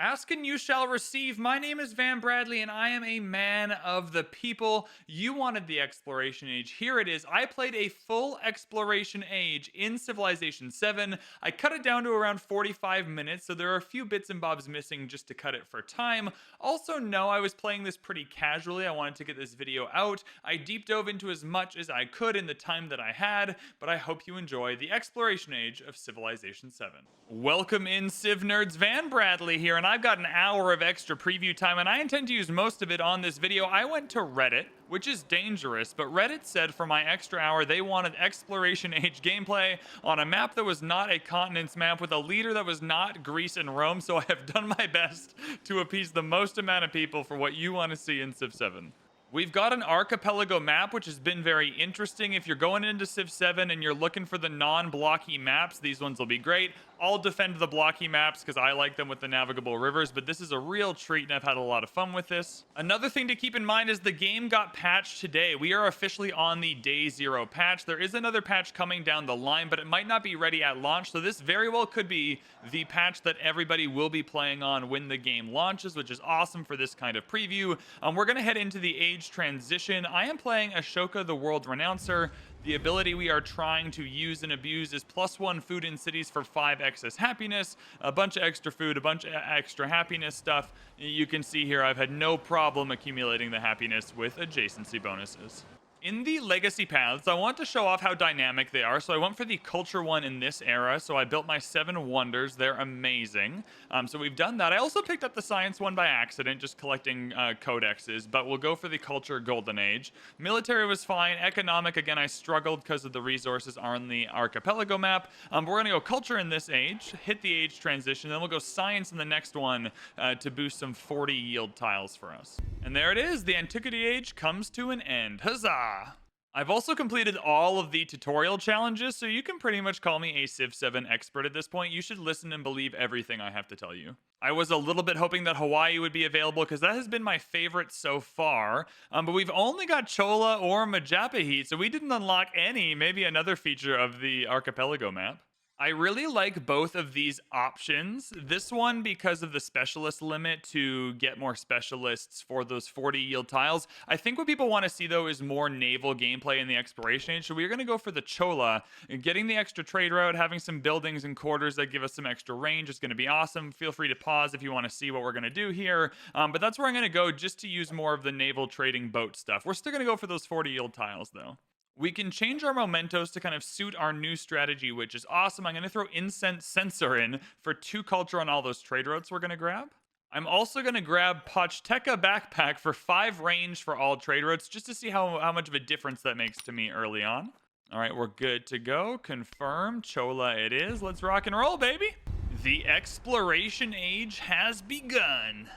Ask and you shall receive. My name is VanBradley, and I am a man of the people. You wanted the exploration age. Here it is. I played a full exploration age in Civilization 7. I cut it down to around 45 minutes, so there are a few bits and bobs missing just to cut it for time. Also, no, I was playing this pretty casually. I wanted to get this video out. I deep dove into as much as I could in the time that I had, but I hope you enjoy the exploration age of Civilization 7. Welcome in, Civ nerds. VanBradley here, and I've got an hour of extra preview time, and I intend to use most of it on this video. I went to Reddit, which is dangerous, but Reddit said for my extra hour they wanted exploration age gameplay on a map that was not a continents map with a leader that was not Greece and Rome, so I have done my best to appease the most amount of people for what you want to see in Civ 7. We've got an archipelago map, which has been very interesting. If you're going into Civ 7 and you're looking for the non-blocky maps, these ones will be great. I'll defend the blocky maps because I like them with the navigable rivers, but this is a real treat and I've had a lot of fun with this. Another thing to keep in mind is the game got patched today. We are officially on the day 0 patch. There is another patch coming down the line, but it might not be ready at launch, so this very well could be the patch that everybody will be playing on when the game launches, which is awesome for this kind of preview. We're going to head into the age transition. I am playing Ashoka the World Renouncer. The ability we are trying to use and abuse is +1 food in cities for 5 excess happiness, a bunch of extra food, a bunch of extra happiness stuff. You can see here I've had no problem accumulating the happiness with adjacency bonuses. In the legacy paths, I want to show off how dynamic they are, so I went for the culture one in this era, so I built my 7 wonders. They're amazing. So we've done that. I also picked up the science one by accident, just collecting codexes, but we'll go for the culture golden age. Military was fine. Economic, again, I struggled because of the resources on the archipelago map. But we're going to go culture in this age, hit the age transition, then we'll go science in the next one to boost some 40 yield tiles for us. And there it is. The antiquity age comes to an end. Huzzah! I've also completed all of the tutorial challenges, so you can pretty much call me a Civ 7 expert at this point. You should listen and believe everything I have to tell you. I was a little bit hoping that Hawaii would be available because that has been my favorite so far, but we've only got Chola or Majapahit, so we didn't unlock any, maybe another feature of the archipelago map. I really like both of these options. This one because of the specialist limit to get more specialists for those 40 yield tiles. I think what people want to see though is more naval gameplay in the exploration age. So we're going to go for the Chola. Getting the extra trade route, having some buildings and quarters that give us some extra range is going to be awesome. Feel free to pause if you want to see what we're going to do here. But that's where I'm going to go just to use more of the naval trading boat stuff. We're still going to go for those 40 yield tiles though. We can change our mementos to kind of suit our new strategy, which is awesome. I'm going to throw incense sensor in for 2 culture on all those trade routes we're going to grab. I'm also going to grab Pachteca backpack for 5 range for all trade routes just to see how much of a difference that makes to me early on. All right, we're good to go. Confirm. Chola it is. Let's rock and roll, baby. The exploration age has begun.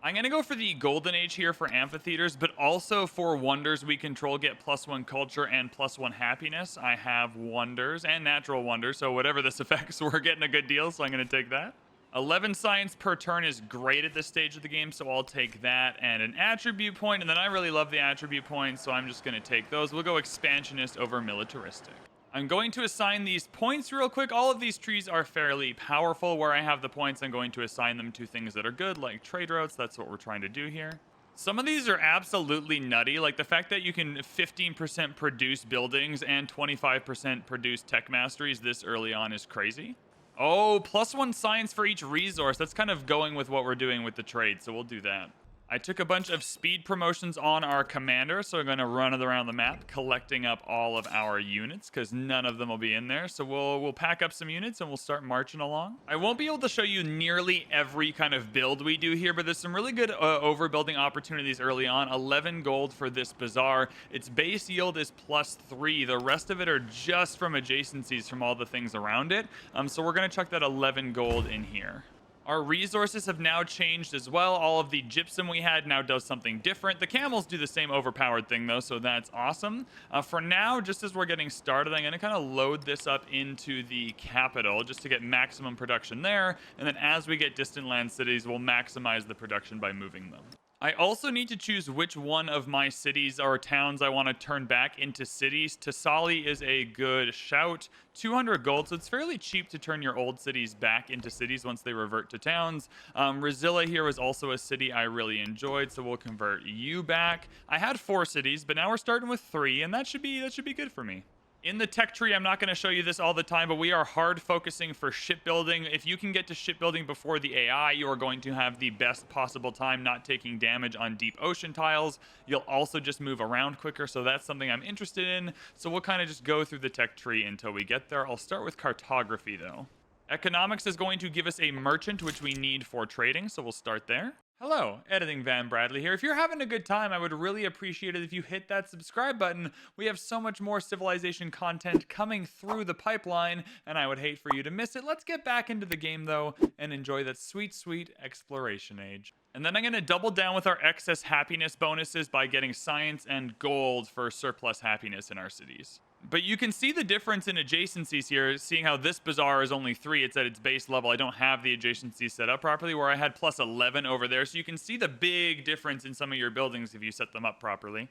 I'm going to go for the golden age here for amphitheaters, but also for wonders we control get +1 culture and +1 happiness. I have wonders and natural wonders, so whatever this affects, we're getting a good deal, so I'm going to take that. 11 science per turn is great at this stage of the game, so I'll take that and an attribute point, and then I really love the attribute points, so I'm just going to take those. We'll go expansionist over militaristic. I'm going to assign these points real quick. All of these trees are fairly powerful. Where I have the points, I'm going to assign them to things that are good, like trade routes. That's what we're trying to do here. Some of these are absolutely nutty. Like the fact that you can 15% produce buildings and 25% produce tech masteries this early on is crazy. Oh, +1 science for each resource. That's kind of going with what we're doing with the trade, so we'll do that. I took a bunch of speed promotions on our commander, so we're going to run it around the map, collecting up all of our units, because none of them will be in there. So we'll pack up some units, and we'll start marching along. I won't be able to show you nearly every kind of build we do here, but there's some really good overbuilding opportunities early on. 11 gold for this bazaar. Its base yield is +3. The rest of it are just from adjacencies from all the things around it. So we're going to chuck that 11 gold in here. Our resources have now changed as well. All of the gypsum we had now does something different. The camels do the same overpowered thing though, so that's awesome. For now, just as we're getting started, I'm going to kind of load this up into the capital just to get maximum production there. And then as we get distant land cities, we'll maximize the production by moving them. I also need to choose which one of my cities or towns I want to turn back into cities. Tasali is a good shout. 200 gold, so it's fairly cheap to turn your old cities back into cities once they revert to towns. Rizilla here was also a city I really enjoyed, so we'll convert you back. I had 4 cities, but now we're starting with 3, and that should be good for me. In the tech tree, I'm not going to show you this all the time, but we are hard focusing for shipbuilding. If you can get to shipbuilding before the AI, you are going to have the best possible time not taking damage on deep ocean tiles. You'll also just move around quicker, so that's something I'm interested in. So we'll kind of just go through the tech tree until we get there. I'll start with cartography, though. Economics is going to give us a merchant, which we need for trading, so we'll start there. Hello, Editing VanBradley here. If you're having a good time, I would really appreciate it if you hit that subscribe button. We have so much more Civilization content coming through the pipeline, and I would hate for you to miss it. Let's get back into the game, though, and enjoy that sweet, sweet exploration age. And then I'm going to double down with our excess happiness bonuses by getting science and gold for surplus happiness in our cities. But you can see the difference in adjacencies here, seeing how this bazaar is only 3. It's at its base level. I don't have the adjacencies set up properly, where I had plus 11 over there. So you can see the big difference in some of your buildings if you set them up properly.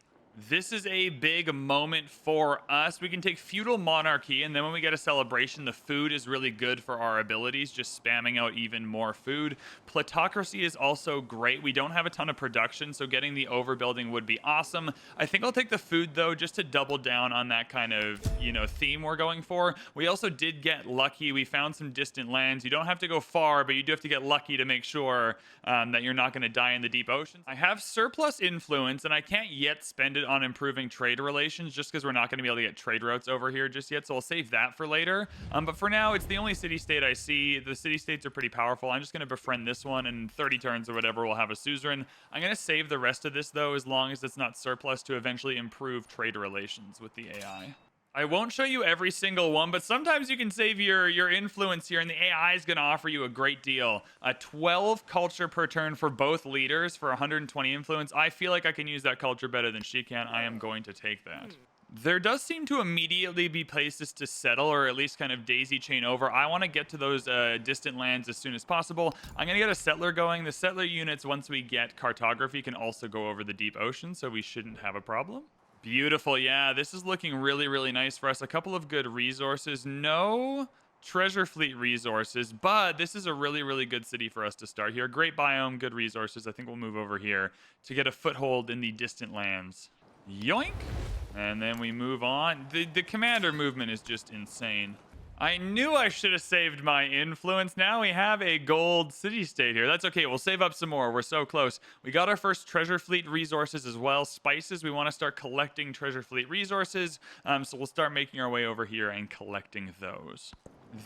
This is a big moment for us. We can take feudal monarchy, and then when we get a celebration, the food is really good for our abilities, just spamming out even more food. Plutocracy is also great. We don't have a ton of production, so getting the overbuilding would be awesome. I think I'll take the food, though, just to double down on that kind of, theme we're going for. We also did get lucky. We found some distant lands. You don't have to go far, but you do have to get lucky to make sure that you're not going to die in the deep ocean. I have surplus influence, and I can't yet spend it on improving trade relations just because we're not going to be able to get trade routes over here just yet, so I'll save that for later. But for now, it's the only city-state I see. The city-states are pretty powerful. I'm just going to befriend this one, and in 30 turns or whatever, we'll have a suzerain. I'm going to save the rest of this, though, as long as it's not surplus, to eventually improve trade relations with the AI. I won't show you every single one, but sometimes you can save your influence here, and the AI is going to offer you a great deal. 12 culture per turn for both leaders for 120 influence. I feel like I can use that culture better than she can. I am going to take that. There does seem to immediately be places to settle, or at least kind of daisy chain over. I want to get to those distant lands as soon as possible. I'm going to get a settler going. The settler units, once we get cartography, can also go over the deep ocean, so we shouldn't have a problem. Beautiful. Yeah, this is looking really, really nice for us. A couple of good resources. No treasure fleet resources, but this is a really, really good city for us to start here. Great biome, good resources. I think we'll move over here to get a foothold in the distant lands. Yoink! And then we move on. The commander movement is just insane. I knew I should have saved my influence. Now we have a gold city-state here. That's okay. We'll save up some more. We're so close. We got our first treasure fleet resources as well. Spices. We want to start collecting treasure fleet resources. So we'll start making our way over here and collecting those.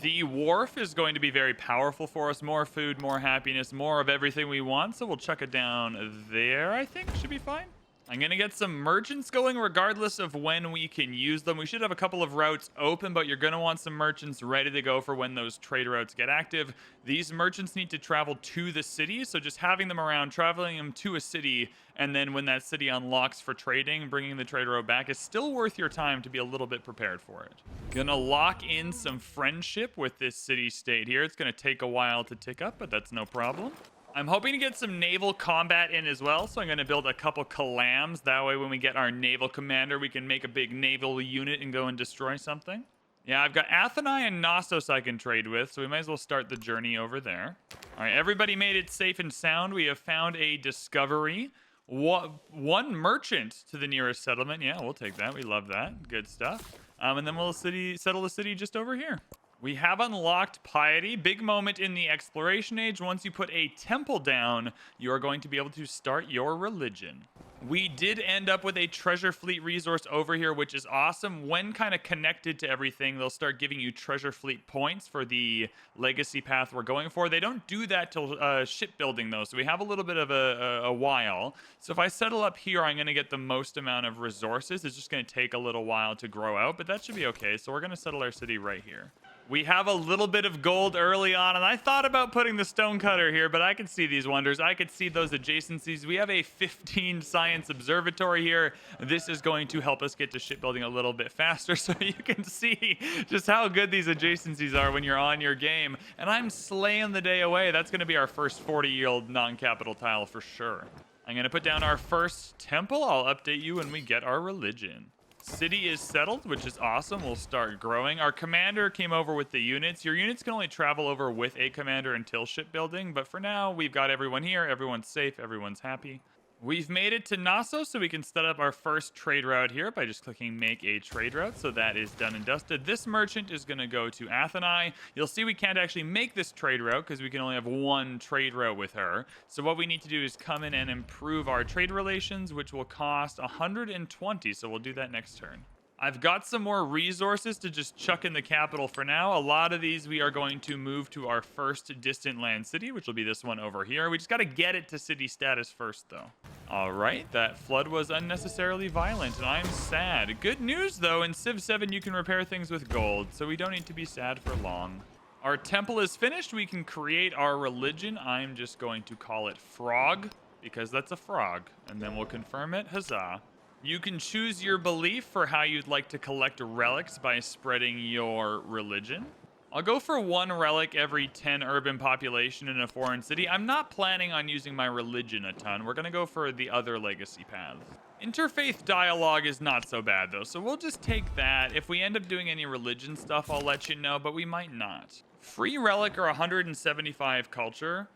The wharf is going to be very powerful for us. More food, more happiness, more of everything we want. So we'll chuck it down there, I think. Should be fine. I'm going to get some merchants going regardless of when we can use them. We should have a couple of routes open, but you're going to want some merchants ready to go for when those trade routes get active. These merchants need to travel to the city, so just having them around, traveling them to a city, and then when that city unlocks for trading, bringing the trade route back is still worth your time to be a little bit prepared for it. Gonna lock in some friendship with this city-state here. It's going to take a while to tick up, but that's no problem. I'm hoping to get some naval combat in as well, so I'm going to build a couple Calams. That way, when we get our naval commander, we can make a big naval unit and go and destroy something. Yeah, I've got Athenai and Knossos I can trade with, so we might as well start the journey over there. All right, everybody made it safe and sound. We have found a discovery. One merchant to the nearest settlement. Yeah, we'll take that. We love that. Good stuff. And then we'll settle the city just over here. We have unlocked piety. Big moment in the exploration age. Once you put a temple down, you are going to be able to start your religion. We did end up with a treasure fleet resource over here, which is awesome. When kind of connected to everything, they'll start giving you treasure fleet points for the legacy path we're going for. They don't do that till shipbuilding, though, so we have a little bit of a while. So if I settle up here, I'm going to get the most amount of resources. It's just going to take a little while to grow out, but that should be okay. So we're going to settle our city right here. We have a little bit of gold early on, and I thought about putting the stonecutter here, but I could see these wonders. I could see those adjacencies. We have a 15 science observatory here. This is going to help us get to shipbuilding a little bit faster, so you can see just how good these adjacencies are when you're on your game. And I'm slaying the day away. That's going to be our first 40-year-old non-capital tile for sure. I'm going to put down our first temple. I'll update you when we get our religion. City is settled, which is awesome. We'll start growing. Our commander came over with the units. Your units can only travel over with a commander until shipbuilding, but for now, we've got everyone here. Everyone's safe. Everyone's happy. We've made it to Nassau, so we can set up our first trade route here by just clicking make a trade route. So that is done and dusted. This merchant is going to go to Athens. You'll see we can't actually make this trade route because we can only have one trade route with her. So what we need to do is come in and improve our trade relations, which will cost 120. So we'll do that next turn. I've got some more resources to just chuck in the capital for now. A lot of these we are going to move to our first distant land city, which will be this one over here. We just got to get it to city status first, though. All right, that flood was unnecessarily violent, and I'm sad. Good news, though, in Civ 7 you can repair things with gold, so we don't need to be sad for long. Our temple is finished. We can create our religion. I'm just going to call it Frog, because that's a frog, and then we'll confirm it. Huzzah. You can choose your belief for how you'd like to collect relics by spreading your religion. I'll go for 1 relic every 10 urban population in a foreign city. I'm not planning on using my religion a ton. We're going to go for the other legacy paths. Interfaith dialogue is not so bad, though, so we'll just take that. If we end up doing any religion stuff, I'll let you know, but we might not. Free relic or 175 culture.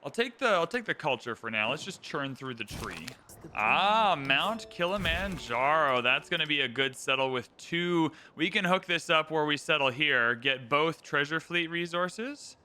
I'll take the culture for now. Let's just churn through the tree. Ah, Mount Kilimanjaro. That's going to be a good settle with 2. We can hook this up where we settle here, get both treasure fleet resources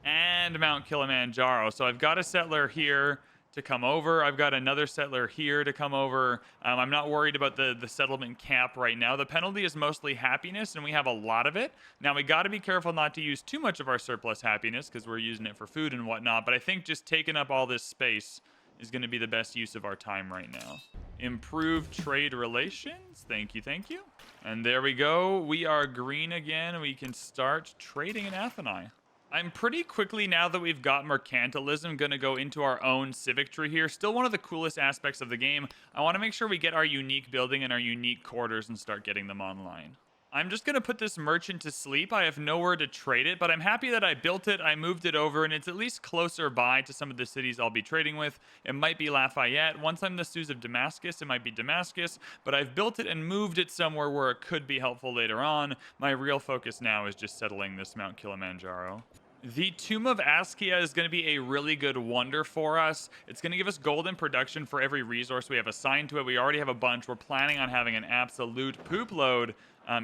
and Mount Kilimanjaro. So I've got a settler here to come over. I've got another settler here to come over. I'm not worried about the settlement cap right now. The penalty is mostly happiness, and we have a lot of it. Now, we got to be careful not to use too much of our surplus happiness because we're using it for food and whatnot, but I think just taking up all this space is going to be the best use of our time right now. Improve trade relations. Thank you, thank you. And there we go. We are green again. We can start trading in Athens. I'm pretty quickly, now that we've got mercantilism, going to go into our own civic tree here. Still one of the coolest aspects of the game. I want to make sure we get our unique building and our unique quarters and start getting them online. I'm just going to put this merchant to sleep. I have nowhere to trade it, but I'm happy that I built it, I moved it over, and it's at least closer by to some of the cities I'll be trading with. It might be Lafayette. Once I'm the Suze of Damascus, it might be Damascus, but I've built it and moved it somewhere where it could be helpful later on. My real focus now is just settling this Mount Kilimanjaro. The Tomb of Askia is going to be a really good wonder for us. It's going to give us golden production for every resource we have assigned to it. We already have a bunch. We're planning on having an absolute poop load.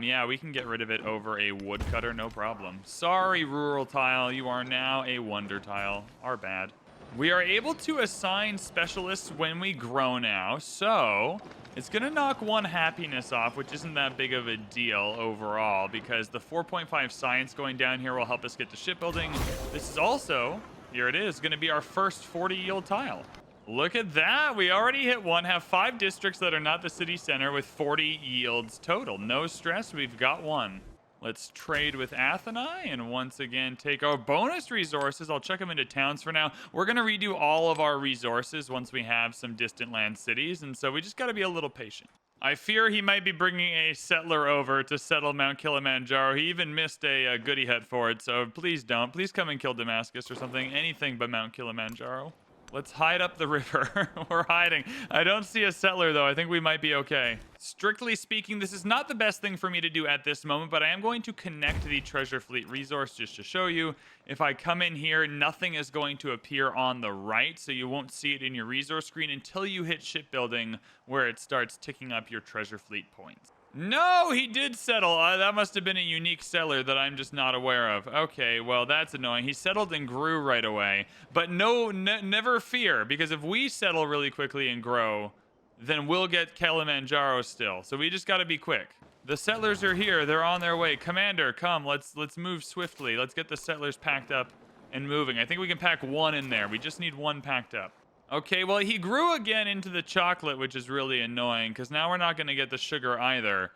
Yeah, we can get rid of it over a woodcutter, no problem. Sorry, rural tile. You are now a wonder tile. Our bad. We are able to assign specialists when we grow now, so it's going to knock 1 happiness off, which isn't that big of a deal overall, because the 4.5 science going down here will help us get to shipbuilding. This is also, here it is, going to be our first 40 yield tile. Look at that. We already hit 1, have 5 districts that are not the city center with 40 yields total. No stress. We've got 1. Let's trade with Athens and once again take our bonus resources. I'll check them into towns for now. We're going to redo all of our resources once we have some distant land cities, and so we just got to be a little patient. I fear he might be bringing a settler over to settle Mount Kilimanjaro. He even missed a goodie hut for it, so please don't. Please come and kill Damascus or something. Anything but Mount Kilimanjaro. Let's hide up the river. We're hiding. I don't see a settler, though. I think we might be okay. Strictly speaking, this is not the best thing for me to do at this moment, but I am going to connect the treasure fleet resource just to show you. If I come in here, nothing is going to appear on the right, so you won't see it in your resource screen until you hit shipbuilding, where it starts ticking up your treasure fleet points. No, he did settle. That must have been a unique settler that I'm just not aware of. Okay, well, that's annoying. He settled and grew right away. But never fear, because if we settle really quickly and grow, then we'll get Kilimanjaro still. So we just got to be quick. The settlers are here. They're on their way. Commander, come. Let's move swiftly. Let's get the settlers packed up and moving. I think we can pack 1 in there. We just need 1 packed up. Okay, well, he grew again into the chocolate, which is really annoying, because now we're not going to get the sugar either.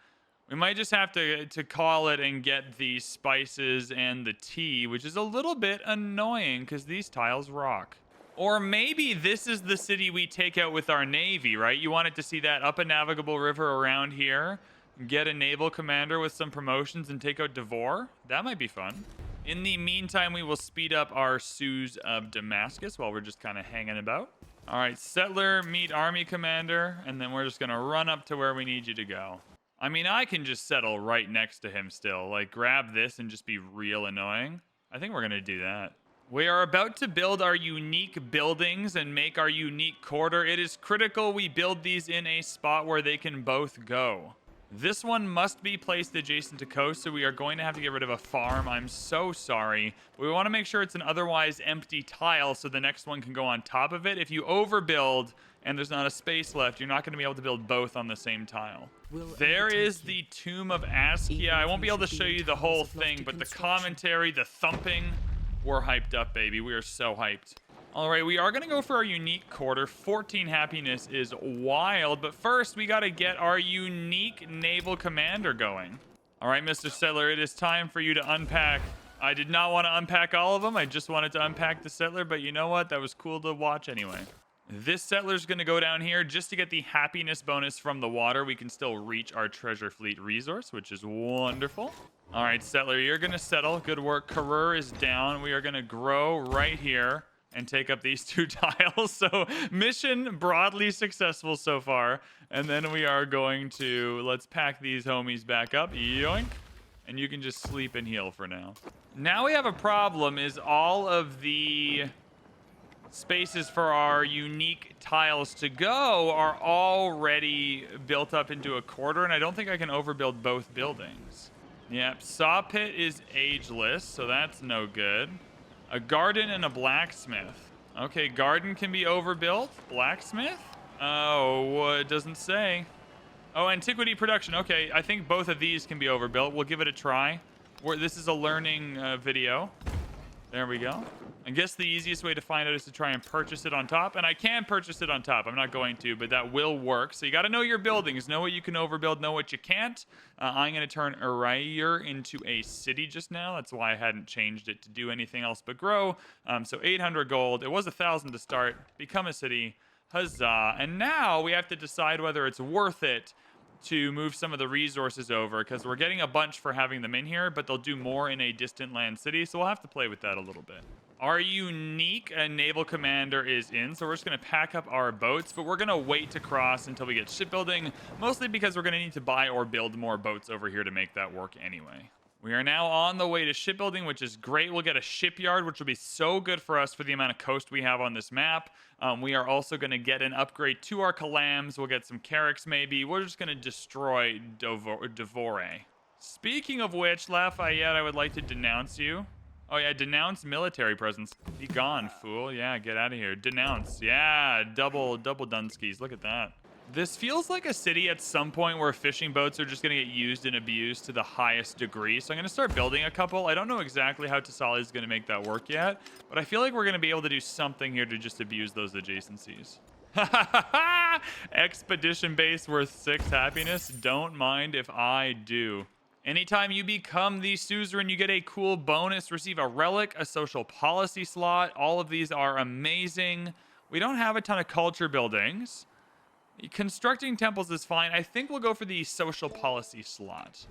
We might just have to call it and get the spices and the tea, which is a little bit annoying, because these tiles rock. Or maybe this is the city we take out with our navy, right? You wanted to see that up a navigable river around here, get a naval commander with some promotions, and take out Devor? That might be fun. In the meantime, we will speed up our Suze of Damascus while we're just kind of hanging about. All right, settler, meet army commander, and then we're just gonna run up to where we need you to go. I mean, I can just settle right next to him still. Like, grab this and just be real annoying. I think we're gonna do that. We are about to build our unique buildings and make our unique quarter. It is critical we build these in a spot where they can both go. This one must be placed adjacent to coast, so we are going to have to get rid of a farm. I'm so sorry. We want to make sure it's an otherwise empty tile so the next one can go on top of it. If you overbuild and there's not a space left, you're not going to be able to build both on the same tile. There is the Tomb of Askia. I won't be able to show you the whole thing, but the commentary, the thumping, we're hyped up, baby. We are so hyped. All right, we are going to go for our unique quarter. 14 happiness is wild, but first we got to get our unique naval commander going. All right, Mr. Settler, it is time for you to unpack. I did not want to unpack all of them. I just wanted to unpack the settler, but you know what? That was cool to watch anyway. This settler's going to go down here just to get the happiness bonus from the water. We can still reach our treasure fleet resource, which is wonderful. All right, settler, you're going to settle. Good work. Career is down. We are going to grow right here and take up these 2 tiles. So mission broadly successful so far. And then we are going to, let's pack these homies back up. Yoink. And you can just sleep and heal for now. Now we have a problem is all of the spaces for our unique tiles to go are already built up into a quarter. And I don't think I can overbuild both buildings. Yep, saw pit is ageless, so that's no good. A garden and a blacksmith. Okay, garden can be overbuilt. Blacksmith? Oh, it doesn't say. Oh, antiquity production. Okay, I think both of these can be overbuilt. We'll give it a try. This is a learning video. There we go. I guess the easiest way to find out is to try and purchase it on top. And I can purchase it on top. I'm not going to, but that will work. So you got to know your buildings. Know what you can overbuild, know what you can't. I'm going to turn Araya into a city just now. That's why I hadn't changed it to do anything else but grow. So 800 gold. It was 1,000 to start. Become a city. Huzzah. And now we have to decide whether it's worth it to move some of the resources over, because we're getting a bunch for having them in here, but they'll do more in a distant land city. So we'll have to play with that a little bit. Our unique naval commander is in, so we're just going to pack up our boats, but we're going to wait to cross until we get shipbuilding, mostly because we're going to need to buy or build more boats over here to make that work anyway. We are now on the way to shipbuilding, which is great. We'll get a shipyard, which will be so good for us for the amount of coast we have on this map. We are also going to get an upgrade to our Calams. We'll get some Carracks maybe. We're just going to destroy Devore. Speaking of which, Lafayette, I would like to denounce you. Oh, yeah, denounce military presence. Be gone, fool. Yeah, get out of here. Denounce. Yeah, double Dunskies. Look at that. This feels like a city at some point where fishing boats are just going to get used and abused to the highest degree. So I'm going to start building a couple. I don't know exactly how Tasali is going to make that work yet, but I feel like we're going to be able to do something here to just abuse those adjacencies. Expedition base worth 6 happiness. Don't mind if I do. Anytime you become the suzerain, you get a cool bonus, receive a relic, a social policy slot. All of these are amazing. We don't have a ton of culture buildings. Constructing temples is fine. I think we'll go for the social policy slot.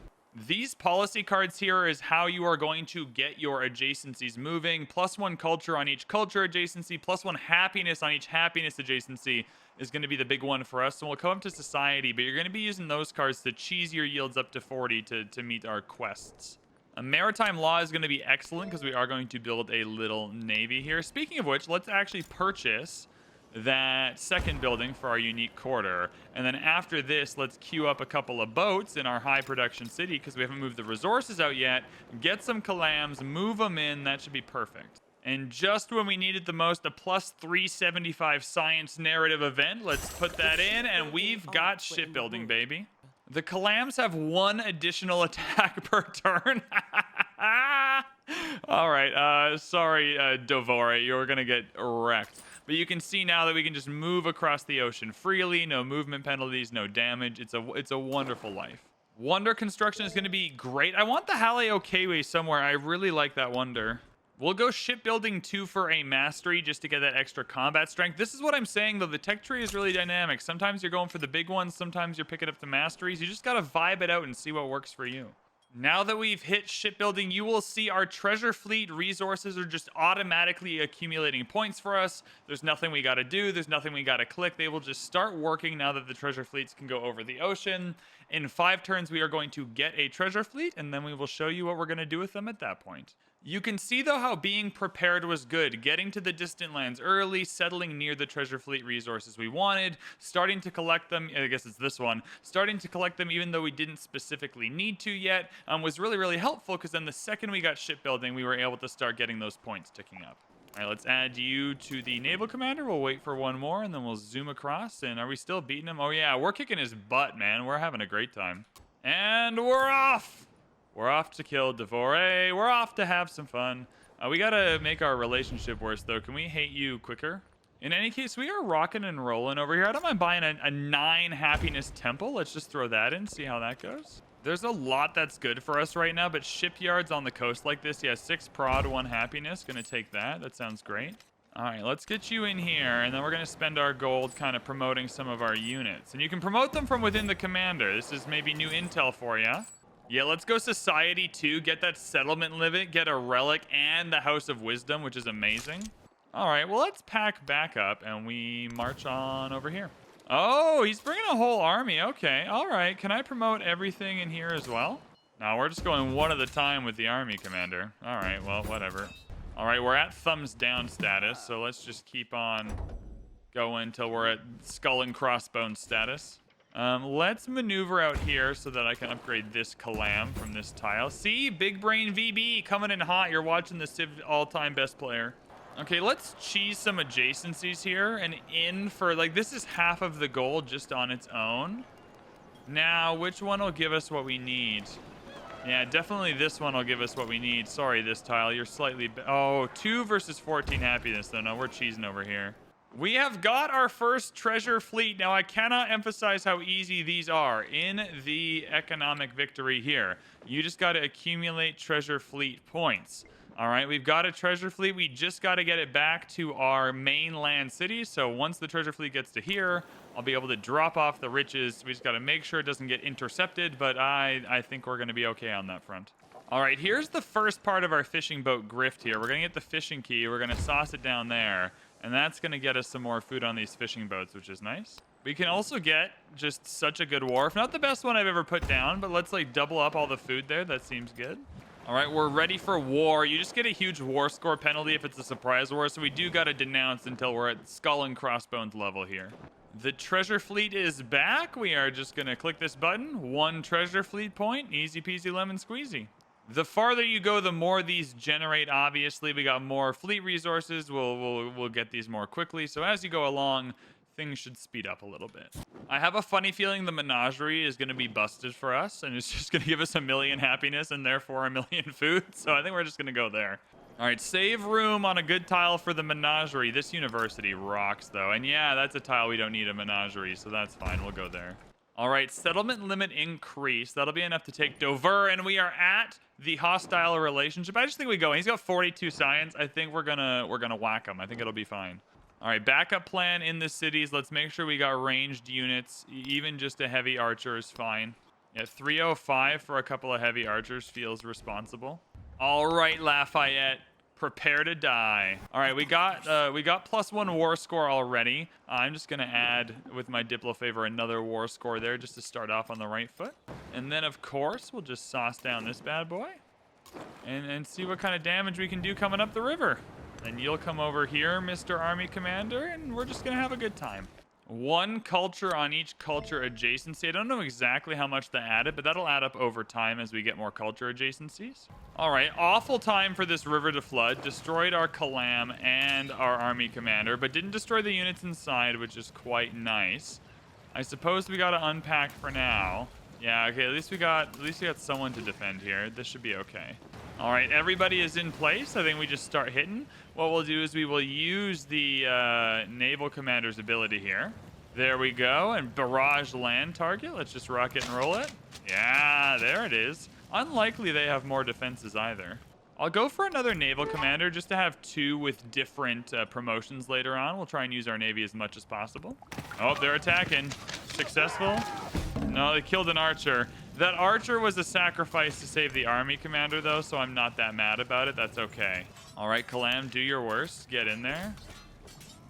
These policy cards here is how you are going to get your adjacencies moving. +1 culture on each culture adjacency, +1 happiness on each happiness adjacency is going to be the big one for us. So we'll come up to society, but you're going to be using those cards to cheese your yields up to 40 to meet our quests. A maritime law is going to be excellent because we are going to build a little navy here. Speaking of which, let's actually purchase that second building for our unique quarter. And then after this, let's queue up a couple of boats in our high production city because we haven't moved the resources out yet. Get some Calams, move them in. That should be perfect. And just when we need it the most, a +375 science narrative event. Let's put that in, and we've got shipbuilding, baby. The Calams have 1 additional attack per turn. All right, sorry, Devore, you're gonna get wrecked. But you can see now that we can just move across the ocean freely, no movement penalties, no damage. It's a wonderful life. Wonder construction is going to be great. I want the Haleo Kiwi somewhere. I really like that wonder. We'll go shipbuilding 2 for a mastery just to get that extra combat strength. This is what I'm saying, though. The tech tree is really dynamic. Sometimes you're going for the big ones. Sometimes you're picking up the masteries. You just got to vibe it out and see what works for you. Now that we've hit shipbuilding, you will see our treasure fleet resources are just automatically accumulating points for us. There's nothing we got to do. There's nothing we got to click. They will just start working now that the treasure fleets can go over the ocean. In 5 turns, we are going to get a treasure fleet, and then we will show you what we're going to do with them at that point. You can see, though, how being prepared was good. Getting to the distant lands early, settling near the treasure fleet resources we wanted, starting to collect them, I guess it's this one, starting to collect them even though we didn't specifically need to yet, was really, really helpful, because then the second we got shipbuilding, we were able to start getting those points ticking up. All right, let's add you to the naval commander. We'll wait for one more, and then we'll zoom across. And are we still beating him? Oh, yeah, we're kicking his butt, man. We're having a great time. And we're off! We're off to kill Devore. We're off to have some fun. We gotta make our relationship worse, though. Can we hate you quicker? In any case, we are rocking and rolling over here. I don't mind buying a 9 happiness temple. Let's just throw that in, see how that goes. There's a lot that's good for us right now, but shipyards on the coast like this, yeah, 6 prod, 1 happiness. Gonna take that. That sounds great. All right, let's get you in here, and then we're gonna spend our gold kind of promoting some of our units. And you can promote them from within the commander. This is maybe new intel for you. Yeah, let's go Society 2, get that settlement limit, get a relic, and the House of Wisdom, which is amazing. All right, well, let's pack back up, and we march on over here. Oh, he's bringing a whole army. Okay, all right. Can I promote everything in here as well? No, we're just going one at a time with the army commander. All right, well, whatever. All right, we're at thumbs down status, so let's just keep on going until we're at skull and crossbones status. Let's maneuver out here so that I can upgrade this Calam from this tile. See, Big Brain VB coming in hot. You're watching the Civ all-time best player. Okay, let's cheese some adjacencies here and in for, like, this is half of the gold just on its own. Now, which one will give us what we need? Yeah, definitely this one will give us what we need. Sorry, this tile, you're slightly... Oh, 2 versus 14 happiness, though. No, we're cheesing over here. We have got our first treasure fleet. Now, I cannot emphasize how easy these are in the economic victory here. You just got to accumulate treasure fleet points. All right, we've got a treasure fleet. We just got to get it back to our mainland city. So once the treasure fleet gets to here, I'll be able to drop off the riches. We just got to make sure it doesn't get intercepted, but I think we're going to be okay on that front. All right, here's the first part of our fishing boat grift here. We're going to get the fishing key. We're going to sauce it down there. And that's going to get us some more food on these fishing boats, which is nice. We can also get just such a good wharf. Not the best one I've ever put down, but let's like double up all the food there. That seems good. All right, we're ready for war. You just get a huge war score penalty if it's a surprise war, so we do got to denounce until we're at skull and crossbones level here. The treasure fleet is back. We are just going to click this button. 1 treasure fleet point. Easy peasy lemon squeezy. The farther you go, the more these generate. Obviously, we got more fleet resources. We'll get these more quickly. So as you go along, things should speed up a little bit. I have a funny feeling the menagerie is going to be busted for us, and it's just going to give us 1 million happiness and therefore 1 million food. So I think we're just going to go there. All right, save room on a good tile for the menagerie. This university rocks, though. And yeah, that's a tile we don't need a menagerie, so that's fine. We'll go there. All right, settlement limit increase. That'll be enough to take Dover, and we are at the hostile relationship. I just think we go. He's got 42 science. I think we're gonna whack him. I think it'll be fine. All right, backup plan in the cities. Let's make sure we got ranged units. Even just a heavy archer is fine. Yeah, 305 for a couple of heavy archers feels responsible. All right, Lafayette. Prepare to die. All right, we got +1 war score already. I'm just gonna add with my Diplo favor another war score there just to start off on the right foot. And then of course we'll just sauce down this bad boy and see what kind of damage we can do coming up the river. And you'll come over here, Mr. Army Commander, and we're just gonna have a good time. 1 culture on each culture adjacency. I don't know exactly how much that added, but that'll add up over time as we get more culture adjacencies. All right, awful time for this river to flood. Destroyed our Calam and our army commander, but didn't destroy the units inside, which is quite nice. I suppose we gotta unpack for now. Yeah, okay, at least we got someone to defend here. This should be okay. All right, everybody is in place. I think we just start hitting. What we'll do is we will use the naval commander's ability here. There we go, and barrage land target. Let's just rock it and roll it. Yeah, there it is. Unlikely they have more defenses either. I'll go for another naval commander just to have 2 with different promotions later on. We'll try and use our navy as much as possible. Oh, they're attacking. Successful? No, they killed an archer. That archer was a sacrifice to save the army commander, though, so I'm not that mad about it. That's okay. All right, Kalam, do your worst. Get in there.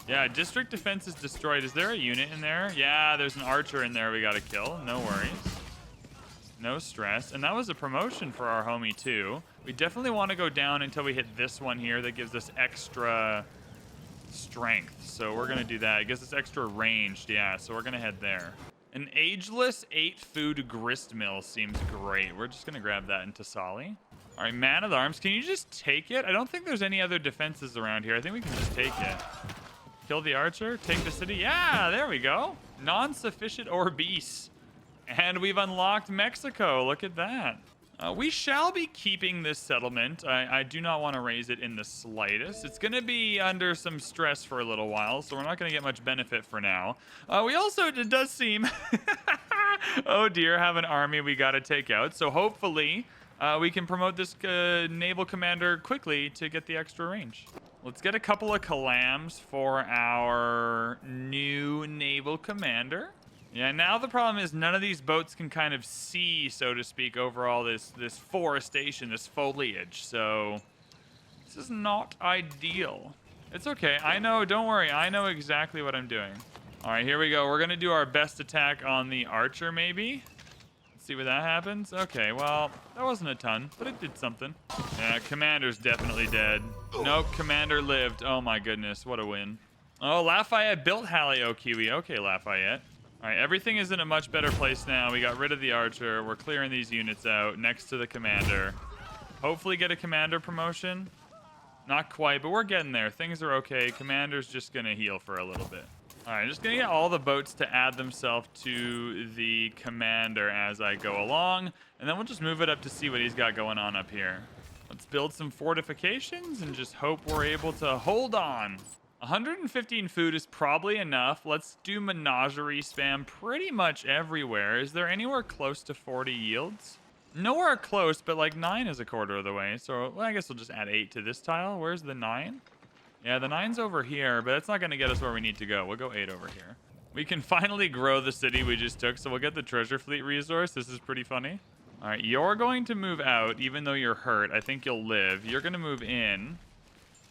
Yeah, district defense is destroyed. Is there a unit in there? Yeah, there's an archer in there we gotta kill. No worries. No stress. And that was a promotion for our homie, too. We definitely want to go down until we hit this one here that gives us extra strength. So we're going to do that. It gives us extra ranged. Yeah, so we're going to head there. An ageless 8-food grist mill seems great. We're just going to grab that into Sali. All right, man of arms. Can you just take it? I don't think there's any other defenses around here. I think we can just take it. Kill the archer. Take the city. Yeah, there we go. Non-sufficient or beast. And we've unlocked Mexico. Look at that. We shall be keeping this settlement. I do not want to raise it in the slightest. It's going to be under some stress for a little while, so we're not going to get much benefit for now. We also, it does seem, oh dear, have an army we got to take out. So hopefully we can promote this naval commander quickly to get the extra range. Let's get a couple of Kalams for our new naval commander. Yeah, now the problem is none of these boats can kind of see, so to speak, over all this forestation, this foliage. So this is not ideal. It's okay. I know. Don't worry. I know exactly what I'm doing. All right, here we go. We're going to do our best attack on the archer, maybe. Let's see what that happens. Okay, well, that wasn't a ton, but it did something. Yeah, commander's definitely dead. Nope, commander lived. Oh, my goodness. What a win. Oh, Lafayette built Halio Kiwi. Okay, Lafayette. All right, everything is in a much better place now. We got rid of the archer. We're clearing these units out next to the commander. Hopefully get a commander promotion. Not quite, but we're getting there. Things are okay. Commander's just going to heal for a little bit. All right, just going to get all the boats to add themselves to the commander as I go along. And then we'll just move it up to see what he's got going on up here. Let's build some fortifications and just hope we're able to hold on. 115 food is probably enough. Let's do menagerie spam pretty much everywhere. Is there anywhere close to 40 yields? Nowhere close, but like 9 is a quarter of the way. So well, I guess we'll just add 8 to this tile. Where's the 9? Yeah, the 9's over here, but that's not going to get us where we need to go. We'll go 8 over here. We can finally grow the city we just took, so we'll get the treasure fleet resource. This is pretty funny. All right, you're going to move out, even though you're hurt. I think you'll live. You're going to move in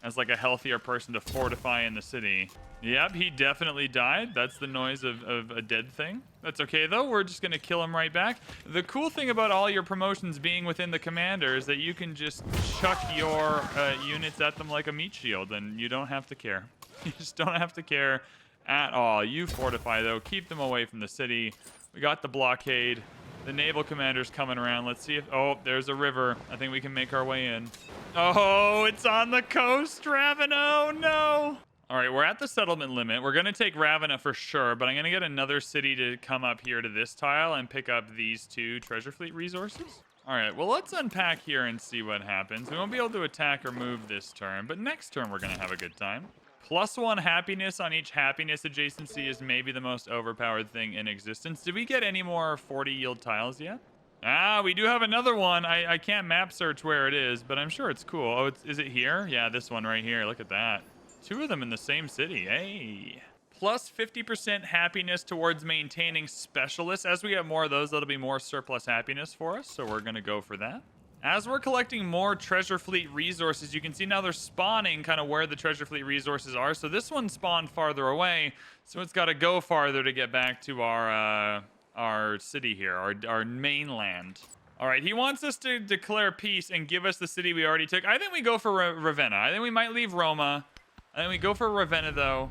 as like a healthier person to fortify in the city. Yep, he definitely died. That's the noise of a dead thing. That's okay, though. We're just going to kill him right back. The cool thing about all your promotions being within the commander is that you can just chuck your units at them like a meat shield, and you don't have to care. You just don't have to care at all. You fortify, though. Keep them away from the city. We got the blockade. The naval commander's coming around. Let's see if... Oh, there's a river. I think we can make our way in. Oh, it's on the coast, Ravenna. No. All right, we're at the settlement limit. We're going to take Ravenna for sure, but I'm going to get another city to come up here to this tile and pick up these 2 treasure fleet resources. All right, well, let's unpack here and see what happens. We won't be able to attack or move this turn, but next turn we're going to have a good time. +1 happiness on each happiness adjacency is maybe the most overpowered thing in existence. Did we get any more 40 yield tiles yet? Ah, we do have another one. I can't map search where it is, but I'm sure it's cool. Oh, is it here? Yeah, this one right here. Look at that. 2 of them in the same city. Hey. +50% happiness towards maintaining specialists. As we have more of those, that'll be more surplus happiness for us, so we're going to go for that. As we're collecting more treasure fleet resources, you can see now they're spawning kind of where the treasure fleet resources are. So this one spawned farther away, so it's got to go farther to get back to our city here, our mainland. All right, he wants us to declare peace and give us the city we already took. I think we go for Ravenna. I think we might leave Roma. I think we go for Ravenna, though.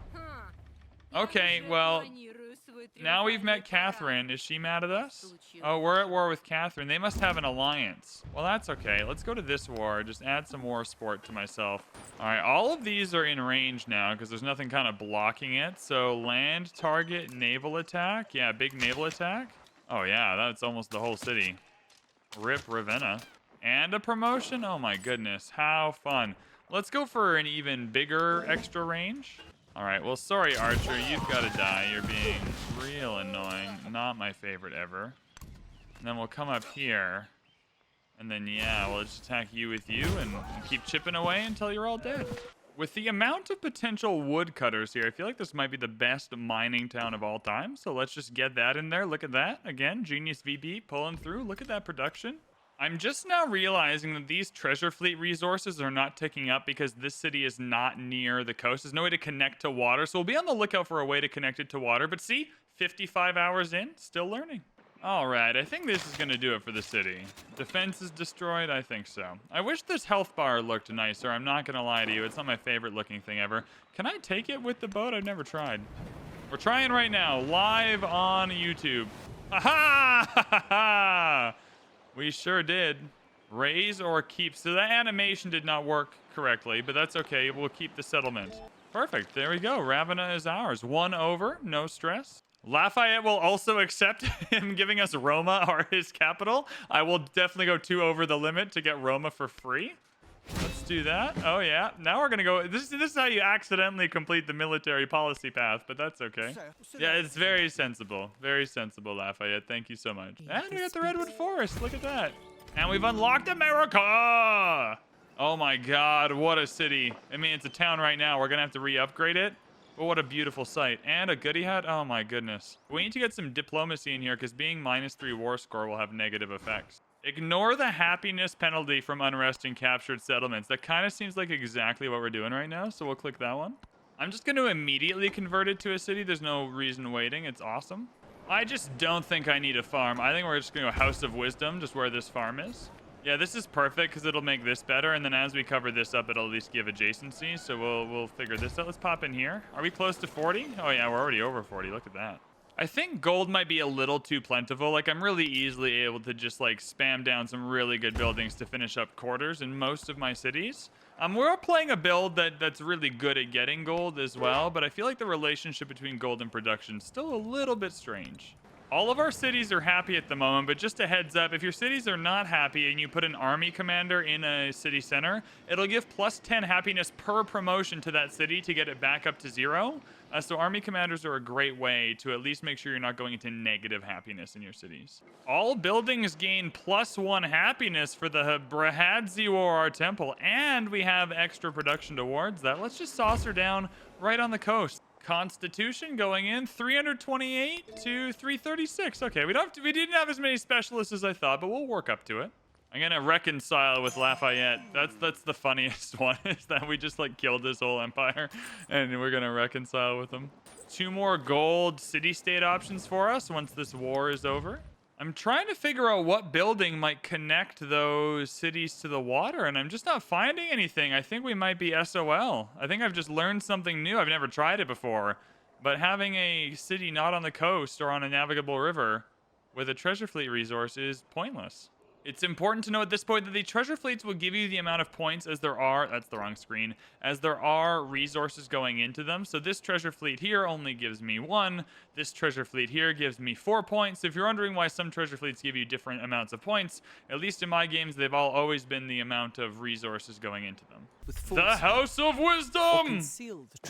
Okay, well... Now we've met Catherine. Is she mad at us? Oh, we're at war with Catherine. They must have an alliance. Well, that's okay. Let's go to this war. Just add some war sport to myself. All right, all of these are in range now because there's nothing kind of blocking it. So land, target, naval attack. Yeah, big naval attack. Oh, yeah, that's almost the whole city. Rip Ravenna. And a promotion? Oh, my goodness. How fun. Let's go for an even bigger extra range. All right, well, sorry, Archer. You've got to die. You're being real annoying. Not my favorite ever. And then we'll come up here. And then, yeah, we'll just attack you with you and keep chipping away until you're all dead. With the amount of potential woodcutters here, I feel like this might be the best mining town of all time. So let's just get that in there. Look at that. Again, Genius VB pulling through. Look at that production. I'm just now realizing that these treasure fleet resources are not ticking up because this city is not near the coast. There's no way to connect to water. So we'll be on the lookout for a way to connect it to water. But see, 55 hours in, still learning. All right, I think this is going to do it for the city. Defense is destroyed? I think so. I wish this health bar looked nicer. I'm not going to lie to you. It's not my favorite looking thing ever. Can I take it with the boat? I've never tried. We're trying right now, live on YouTube. Ha ha! We sure did. Raise or keep. So the animation did not work correctly, but that's okay. We'll keep the settlement. Perfect. There we go. Ravenna is ours. 1 over. No stress. Lafayette will also accept him giving us Roma or his capital. I will definitely go 2 over the limit to get Roma for free. Let's do that. Oh, yeah. Now we're going to go. This is how you accidentally complete the military policy path, but that's okay. Yeah, it's very sensible. Very sensible, Lafayette. Thank you so much. And we got the Redwood Forest. Look at that. And we've unlocked America. Oh, my God. What a city. I mean, it's a town right now. We're going to have to re-upgrade it. But what a beautiful sight. And a goodie hat? Oh my goodness. We need to get some diplomacy in here because being -3 war score will have negative effects. Ignore the happiness penalty from unrest in captured settlements. That kind of seems like exactly what we're doing right now, so we'll click that one. I'm just going to immediately convert it to a city. There's no reason waiting. It's awesome. I just don't think I need a farm. I think we're just going to go House of Wisdom, just where this farm is. Yeah, this is perfect because it'll make this better, and then as we cover this up, it'll at least give adjacency, so we'll figure this out. Let's pop in here. Are we close to 40? Oh, yeah, we're already over 40. Look at that. I think gold might be a little too plentiful. Like, I'm really easily able to just, like, spam down some really good buildings to finish up quarters in most of my cities. We're playing a build that's really good at getting gold as well, but I feel like the relationship between gold and production is still a little bit strange. All of our cities are happy at the moment, but just a heads up, if your cities are not happy and you put an army commander in a city center, it'll give +10 happiness per promotion to that city to get it back up to 0. So army commanders are a great way to at least make sure you're not going into negative happiness in your cities. All buildings gain +1 happiness for the Brahadzewar Temple, and we have extra production towards that. Let's just saucer down right on the coast. Constitution going in 328 to 336. Okay, we didn't have as many specialists as I thought, but we'll work up to it. I'm gonna reconcile with Lafayette. That's the funniest one, is that we just like killed this whole empire and we're gonna reconcile with them. 2 more gold city-state options for us once this war is over. I'm trying to figure out what building might connect those cities to the water, and I'm just not finding anything. I think we might be SOL. I think I've just learned something new. I've never tried it before. But having a city not on the coast or on a navigable river with a treasure fleet resource is pointless. It's important to know at this point that the treasure fleets will give you the amount of points as there are, that's the wrong screen, as there are resources going into them. So this treasure fleet here only gives me 1. This treasure fleet here gives me 4 points. If you're wondering why some treasure fleets give you different amounts of points, at least in my games, they've all always been the amount of resources going into them. The House of Wisdom!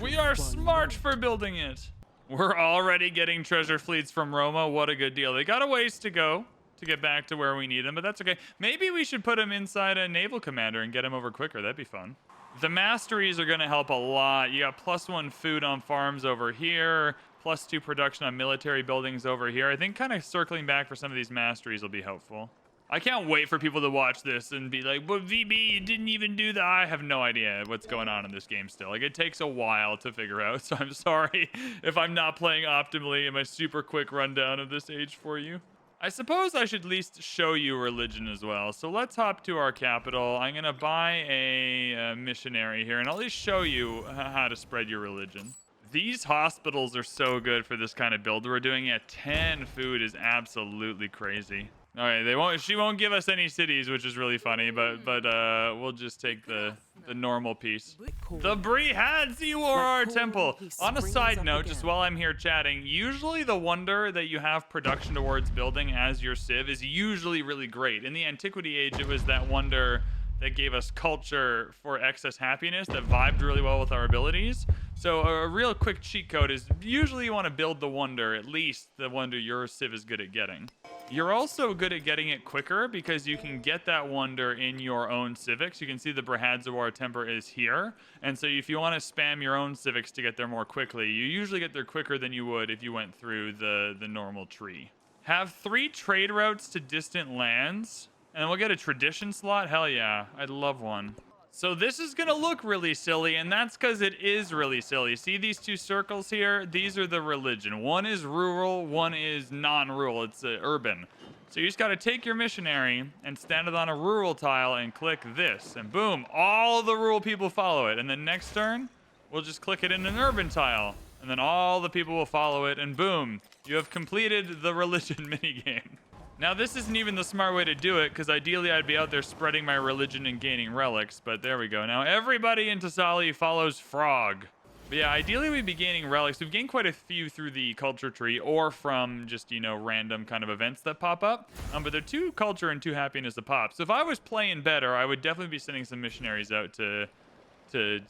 We are smart for building it. We're already getting treasure fleets from Roma. What a good deal. They got a ways to go to get back to where we need them, but that's okay. Maybe we should put him inside a naval commander and get him over quicker. That'd be fun. The masteries are going to help a lot. You got +1 food on farms over here, +2 production on military buildings over here. I think kind of circling back for some of these masteries will be helpful. I can't wait for people to watch this and be like, but VB, you didn't even do that. I have no idea what's going on in this game still. Like, it takes a while to figure out, so I'm sorry if I'm not playing optimally in my super quick rundown of this age for you. I suppose I should at least show you religion as well. So let's hop to our capital. I'm going to buy a missionary here, and I'll at least show you how to spread your religion. These hospitals are so good for this kind of build we're doing. Yeah, 10 food is absolutely crazy. All right, she won't give us any cities, which is really funny, but we'll just take the normal piece. The Brihadzewar Temple. On a side note, just while I'm here chatting, usually the wonder that you have production towards building as your civ is usually really great. In the Antiquity Age, it was that wonder that gave us culture for excess happiness that vibed really well with our abilities. So a real quick cheat code is usually you want to build the wonder, at least the wonder your civ is good at getting. You're also good at getting it quicker because you can get that wonder in your own civics. You can see the Brahadzawar temper is here. And so if you want to spam your own civics to get there more quickly, you usually get there quicker than you would if you went through the normal tree. Have 3 trade routes to distant lands, and we'll get a tradition slot. Hell yeah, I'd love one. So this is going to look really silly, and that's because it is really silly. See these 2 circles here? These are the religion. One is rural, one is non-rural. It's urban. So you just got to take your missionary and stand it on a rural tile and click this. And boom, all the rural people follow it. And then next turn, we'll just click it in an urban tile. And then all the people will follow it. And boom, you have completed the religion minigame. Now, this isn't even the smart way to do it, because ideally I'd be out there spreading my religion and gaining relics, but there we go. Now, everybody in Tasali follows Frog. But yeah, ideally we'd be gaining relics. We've gained quite a few through the culture tree, or from just, you know, random kind of events that pop up. But they're 2 culture and 2 happiness a pop. So if I was playing better, I would definitely be sending some missionaries out to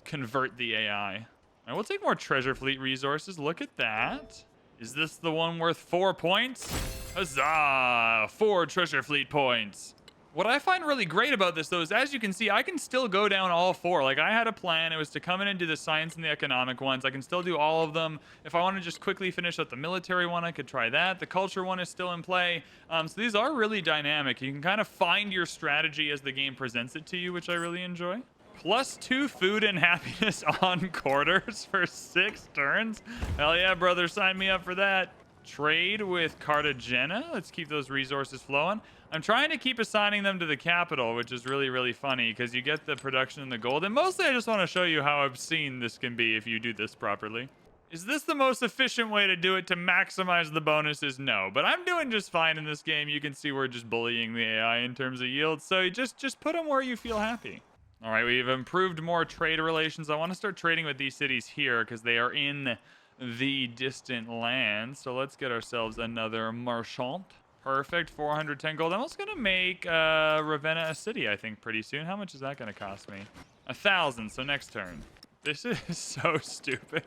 convert the AI. All right, we'll take more treasure fleet resources. Look at that. Is this the one worth 4 points? Huzzah! 4 treasure fleet points. What I find really great about this, though, is as you can see, I can still go down all 4. Like, I had a plan. It was to come in and do the science and the economic ones. I can still do all of them. If I want to just quickly finish up the military one, I could try that. The culture one is still in play. So these are really dynamic. You can kind of find your strategy as the game presents it to you, which I really enjoy. +2 food and happiness on quarters for 6 turns. Hell yeah, brother. Sign me up for that. Trade with Cartagena. Let's keep those resources flowing. I'm trying to keep assigning them to the capital, which is really, really funny because you get the production and the gold. And mostly I just want to show you how obscene this can be if you do this properly. Is this the most efficient way to do it to maximize the bonuses? No, but I'm doing just fine in this game. You can see we're just bullying the AI in terms of yield. So just put them where you feel happy. All right, we've improved more trade relations. I want to start trading with these cities here because they are in the distant land. So let's get ourselves another marchand. Perfect, 410 gold. I'm also going to make Ravenna a city, I think, pretty soon. How much is that going to cost me? 1,000, so next turn. This is so stupid.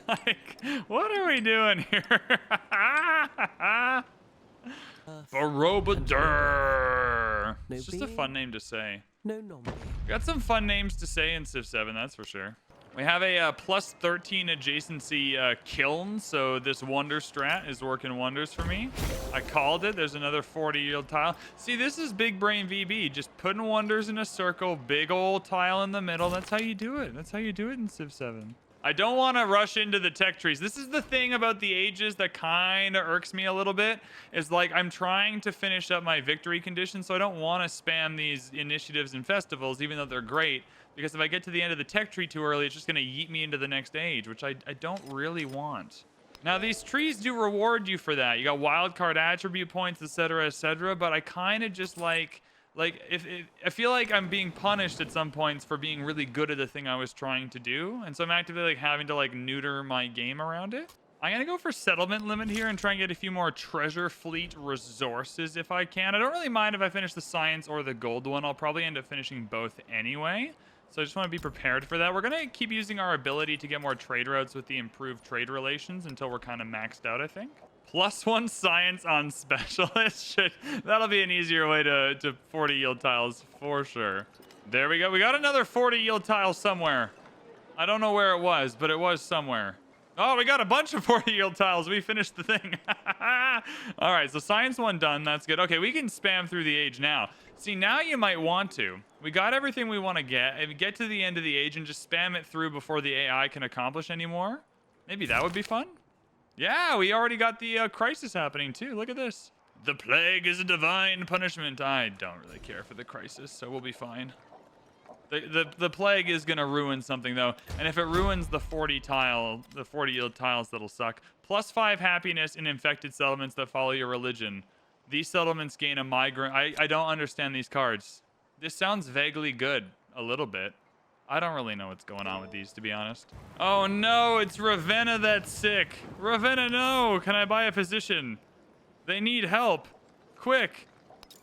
Like, what are we doing here? Barobadur. It's just a fun name to say. Got some fun names to say in Civ 7, that's for sure. We have a +13 adjacency kiln, so this wonder strat is working wonders for me. I called it. There's another 40 yield tile. See, this is big brain VB, just putting wonders in a circle, big old tile in the middle. That's how you do it. That's how you do it in Civ 7. I don't want to rush into the tech trees. This is the thing about the ages that kind of irks me a little bit, is like I'm trying to finish up my victory conditions, so I don't want to spam these initiatives and festivals, even though they're great, because if I get to the end of the tech tree too early, it's just going to yeet me into the next age, which I don't really want. Now, these trees do reward you for that. You got wildcard attribute points, etc., but I kind of just like if I feel like I'm being punished at some points for being really good at the thing I was trying to do, and so I'm actively like having to like neuter my game around it. I'm gonna go for settlement limit here and try and get a few more treasure fleet resources if I can. I don't really mind if I finish the science or the gold one. I'll probably end up finishing both anyway, so I just want to be prepared for that. We're gonna keep using our ability to get more trade routes with the improved trade relations until we're kind of maxed out, I think. +1 science on specialist. That'll be an easier way to 40 yield tiles for sure. There we go. We got another 40 yield tile somewhere. I don't know where it was, but it was somewhere. Oh, we got a bunch of 40 yield tiles. We finished the thing. All right, so science 1 done. That's good. Okay, we can spam through the age now. See, now you might want to. We got everything we want to get to the end of the age and just spam it through before the AI can accomplish anymore. Maybe that would be fun. Yeah, we already got the crisis happening too. Look at this. The plague is a divine punishment. I don't really care for the crisis, so we'll be fine. The plague is going to ruin something, though. And if it ruins the 40 yield tiles, that'll suck. +5 happiness in infected settlements that follow your religion. These settlements gain a migrant. I don't understand these cards. This sounds vaguely good, a little bit. I don't really know what's going on with these, to be honest. Oh, no, it's Ravenna that's sick. Ravenna, no. Can I buy a physician? They need help. Quick.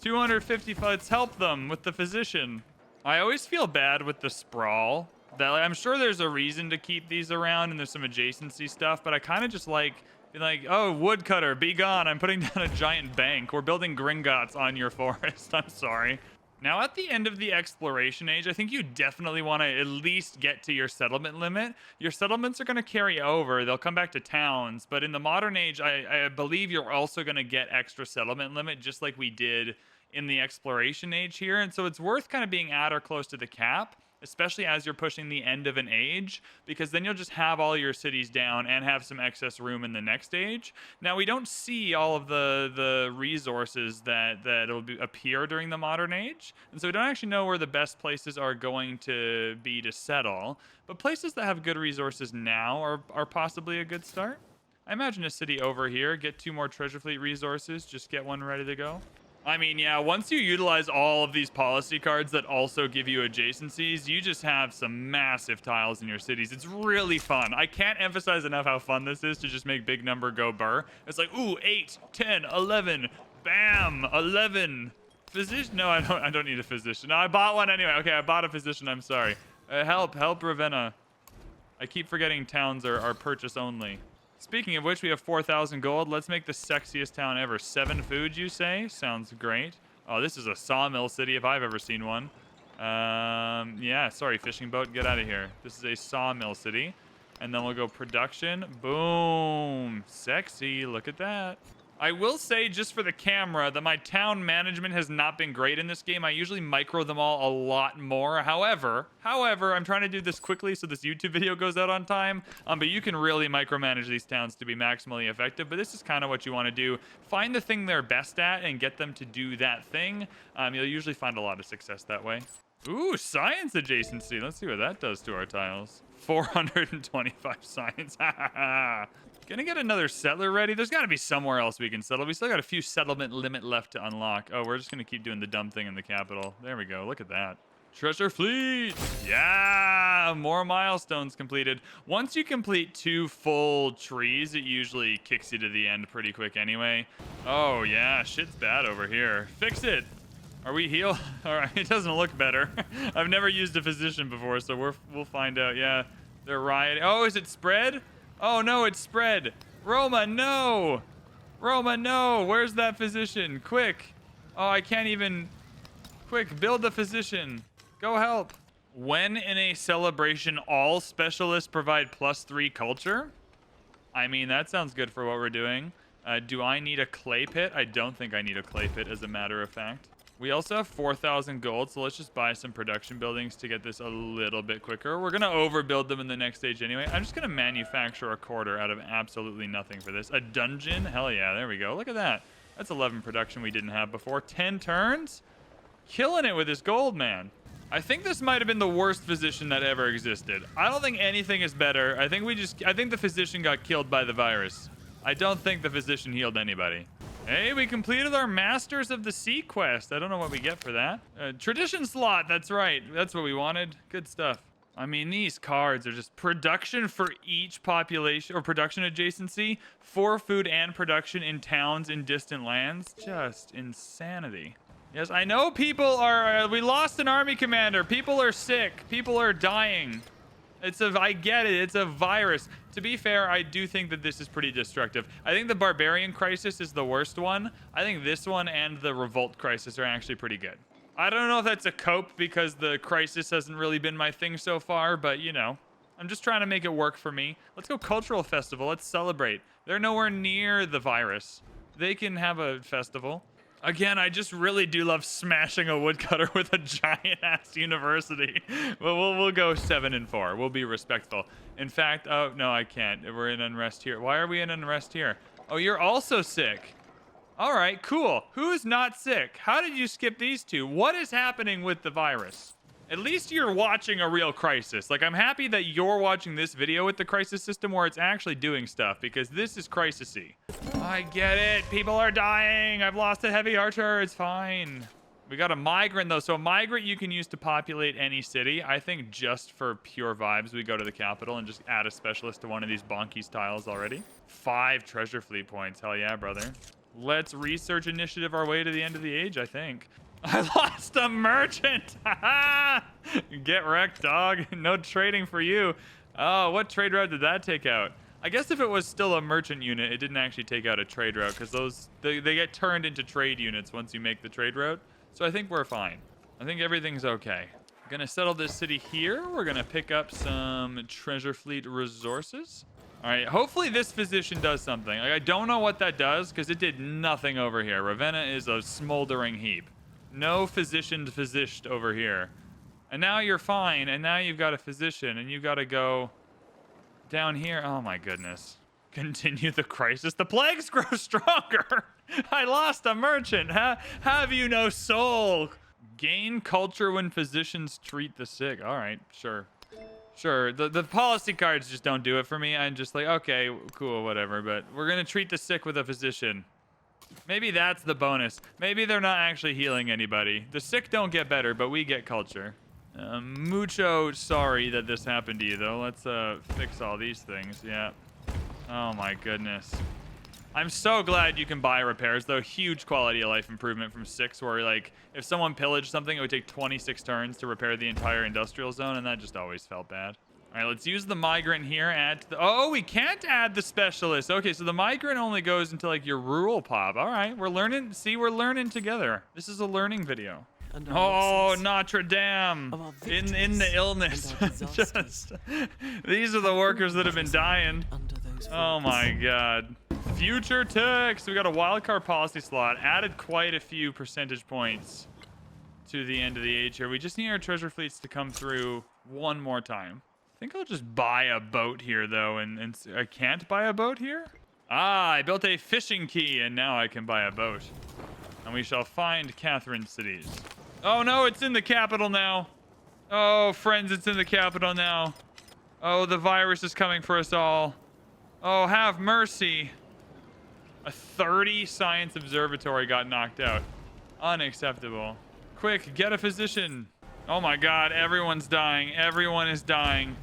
250. Let's help them with the physician. I always feel bad with the sprawl. That I'm sure there's a reason to keep these around and there's some adjacency stuff, but I kind of just feel Like, oh, woodcutter, be gone. I'm putting down a giant bank. We're building Gringotts on your forest. I'm sorry. Now, at the end of the exploration age, I think you definitely want to at least get to your settlement limit. Your settlements are going to carry over. They'll come back to towns. But in the modern age, I believe you're also going to get extra settlement limit, just like we did in the exploration age here. And so it's worth kind of being at or close to the cap, especially as you're pushing the end of an age, because then you'll just have all your cities down and have some excess room in the next age. Now, we don't see all of the resources that'll appear during the modern age, and so we don't actually know where the best places are going to be to settle, but places that have good resources now are possibly a good start. I imagine a city over here, get 2 more treasure fleet resources, just get one ready to go. I mean, yeah, once you utilize all of these policy cards that also give you adjacencies, you just have some massive tiles in your cities. It's really fun. I can't emphasize enough how fun this is to just make big number go burr. It's like, ooh, 8, 10, 11, bam, 11. Physician? No, I don't need a physician. No, I bought one anyway. Okay, I bought a physician. I'm sorry. Help Ravenna. I keep forgetting towns are purchase only. Speaking of which, we have 4,000 gold. Let's make the sexiest town ever. 7 food, you say? Sounds great. Oh, this is a sawmill city if I've ever seen one. Yeah, sorry, fishing boat, get out of here. This is a sawmill city. And then we'll go production. Boom. Sexy, look at that. I will say, just for the camera, that my town management has not been great in this game. I usually micro them all a lot more. However, I'm trying to do this quickly so this YouTube video goes out on time. But you can really micromanage these towns to be maximally effective. But this is kind of what you want to do. Find the thing they're best at and get them to do that thing. You'll usually find a lot of success that way. Ooh, science adjacency. Let's see what that does to our tiles. 425 science. Gonna get another settler ready. There's got to be somewhere else we can settle. We still got a few settlement limit left to unlock. Oh, we're just gonna keep doing the dumb thing in the capital. There we go. Look at that. Treasure fleet. Yeah, more milestones completed. Once you complete 2 full trees, it usually kicks you to the end pretty quick anyway. Oh yeah, shit's bad over here. Fix it. Are we healed? All right, it doesn't look better. I've never used a physician before, so we'll find out. Yeah, they're rioting. Oh, is it spread? Oh no, it's spread. Roma, no. Roma, no. Where's that physician? Quick. Oh, I can't even. Quick, build the physician. Go help. When in a celebration, all specialists provide +3 culture. I mean, that sounds good for what we're doing. Do I need a clay pit? I don't think I need a clay pit, as a matter of fact. We also have 4,000 gold, so let's just buy some production buildings to get this a little bit quicker. We're going to overbuild them in the next stage anyway. I'm just going to manufacture a quarter out of absolutely nothing for this. A dungeon? Hell yeah, there we go. Look at that. That's 11 production we didn't have before. 10 turns? Killing it with this gold, man. I think this might have been the worst physician that ever existed. I don't think anything is better. I think the physician got killed by the virus. I don't think the physician healed anybody. Hey, we completed our Masters of the Sea quest. I don't know what we get for that. Tradition slot, that's right. That's what we wanted. Good stuff. I mean, these cards are just production for each population, or production adjacency, for food and production in towns in distant lands. Just insanity. Yes, I know people are, we lost an army commander. People are sick. People are dying. I get it. It's a virus. To be fair, I do think that this is pretty destructive. I think the barbarian crisis is the worst one. I think this one and the revolt crisis are actually pretty good. I don't know if that's a cope because the crisis hasn't really been my thing so far, but you know, I'm just trying to make it work for me. Let's go cultural festival. Let's celebrate. They're nowhere near the virus. They can have a festival. Again, I just really do love smashing a woodcutter with a giant-ass university. But we'll go 7 and 4. We'll be respectful. In fact, oh, no, I can't. We're in unrest here. Why are we in unrest here? Oh, you're also sick. All right, cool. Who's not sick? How did you skip these two? What is happening with the virus? At least you're watching a real crisis. Like, I'm happy that you're watching this video with the crisis system where it's actually doing stuff, because this is crisisy. I get it. People are dying. I've lost a heavy archer. It's fine. We got a migrant, though. So a migrant you can use to populate any city. I think just for pure vibes, we go to the capital and just add a specialist to one of these bonky tiles already. 5 treasure fleet points. Hell yeah, brother. Let's research initiative our way to the end of the age, I think. I lost a merchant. Get wrecked, dog. No trading for you. Oh, what trade route did that take out? I guess if it was still a merchant unit, it didn't actually take out a trade route because they get turned into trade units once you make the trade route. So I think we're fine. I think everything's okay. Gonna settle this city here. We're gonna pick up some treasure fleet resources. All right, hopefully this physician does something. Like, I don't know what that does because it did nothing over here. Ravenna is a smoldering heap. No physicianed over here. And now you're fine, and now you've got a physician, and you've got to go down here. Oh my goodness. Continue the crisis. The plagues grow stronger. I lost a merchant. Have you no soul? Gain culture when physicians treat the sick. All right, sure. Sure, the policy cards just don't do it for me. I'm just like, okay, cool, whatever. But we're going to treat the sick with a physician. Maybe that's the bonus. Maybe they're not actually healing anybody. The sick don't get better, but we get culture. Mucho sorry that this happened to you, though. Let's fix all these things. Yeah. Oh, my goodness. I'm so glad you can buy repairs, though. Huge quality of life improvement from 6, where, like, if someone pillaged something, it would take 26 turns to repair the entire industrial zone, and that just always felt bad. All right, let's use the migrant here. Add to the... Oh, we can't add the specialist. Okay, so the migrant only goes into, like, your rural pop. All right, we're learning. See, we're learning together. This is a learning video. Oh, Notre Dame. In the illness. Just, these are the workers that have been dying. Oh, my God. Future text. We got a wildcard policy slot. Added quite a few percentage points to the end of the age here. We just need our treasure fleets to come through one more time. I think I'll just buy a boat here, though. And I can't buy a boat here? Ah, I built a fishing quay, and now I can buy a boat. And we shall find Catherine cities. Oh, no, it's in the capital now. Oh, friends, it's in the capital now. Oh, the virus is coming for us all. Oh, have mercy. A 30 science observatory got knocked out. Unacceptable. Quick, get a physician. Oh my God, everyone's dying. Everyone is dying.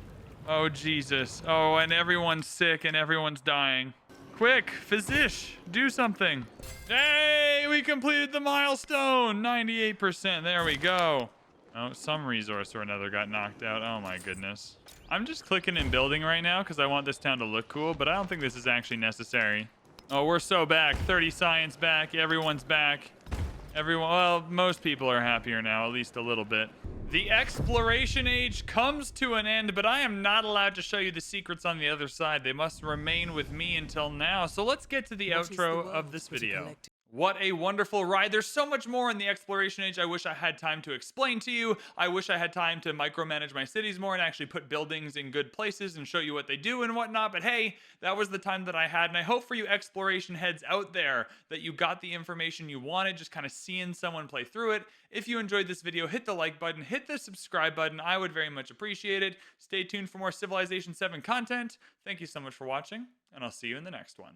Oh, Jesus. Oh, and everyone's sick and everyone's dying. Quick, physish, do something. Hey, we completed the milestone. 98%. There we go. Oh, some resource or another got knocked out. Oh my goodness. I'm just clicking and building right now because I want this town to look cool, but I don't think this is actually necessary. Oh, we're so back. 30 science back. Everyone's back. Well, most people are happier now, at least a little bit. The exploration age comes to an end, but I am not allowed to show you the secrets on the other side. They must remain with me until now. So let's get to the outro of this video. What a wonderful ride. There's so much more in the exploration age I wish I had time to explain to you. I wish I had time to micromanage my cities more and actually put buildings in good places and show you what they do and whatnot. But hey, that was the time that I had. And I hope for you exploration heads out there that you got the information you wanted, just kind of seeing someone play through it. If you enjoyed this video, hit the like button, hit the subscribe button. I would very much appreciate it. Stay tuned for more Civilization 7 content. Thank you so much for watching, and I'll see you in the next one.